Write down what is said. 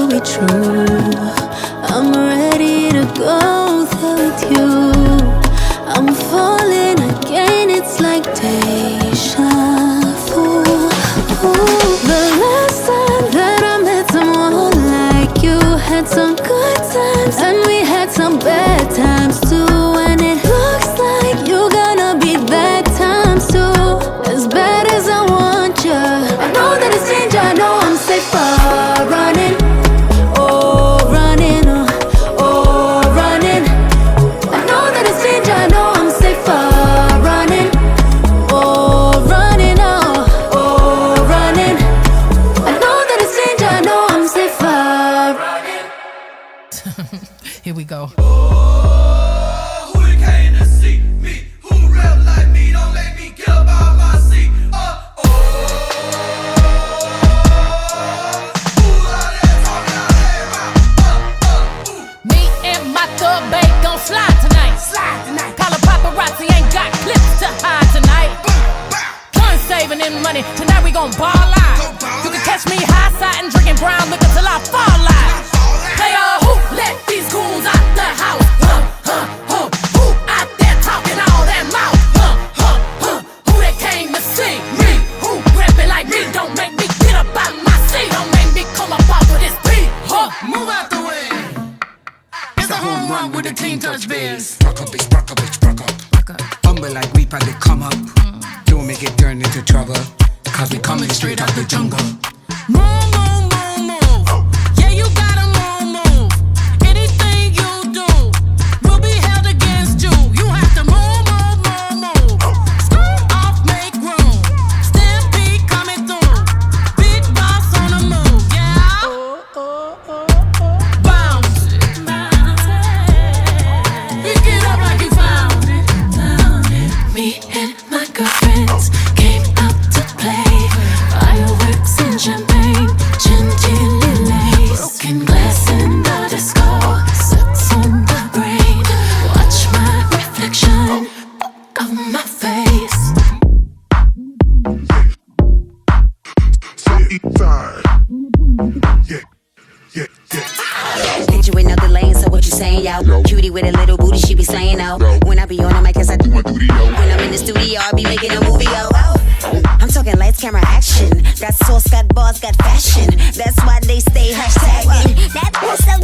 be true. I'm ready to go there with you. I'm falling again, it's like deja vu. The last time that I met someone like you, had some good times and we had some bad times too. And it looks like you're gonna be that time too. As bad as I want you, I know that it's danger, I know I'm safer running. Oh, running, oh, running. I know that it's danger, I know I'm safer running. Oh, running, oh, running. I know that it's danger, I know I'm safer running. Here we go. Who you came to see? Me. Who real like me? Don't let me get up out my seat. Who out there talking out their mouth? Me and my thug babe gon' slide tonight. Call a paparazzi, ain't got clips to hide tonight. Fun saving in money, tonight we gon' ball out. You can catch me high side and drinking brown liquor till I fall out. Play who let these goons out the house? Who out there talking all that mouth? Who they came to see me? Who rapping like me? Don't make me get up out my seat. Don't make me come up off of this beat. Move out the way. It's a home run with the clean touch biz. Rock up, bitch, rock up, bitch, rock up. Humble like we probably come up. Don't make it turn into trouble. Cause we coming straight out the jungle. Move, move, move, move. Yeah, you gotta move, move. Anything you do will be held against you. You have to move, move, move, move. Scoot off, make room. Stampede coming through. Big boss on the move, yeah. Bounce it. Pick it up like you found it. Me and my girlfriends came out to play. Fireworks and champagne, chantilly lace. Broken glass in the disco, sets on the brain. Watch my reflection of my face. Hit you in other lanes, so what you saying, yo? Cutie with a little booty, she be slaying, oh. When I be on the mic, cause I do my duty, yo. When I'm in the studio, I be making a movie, yo. I'm talking lights, camera, action. Got sauce, got bars, got fashion. That's why they stay hashtagging. That was so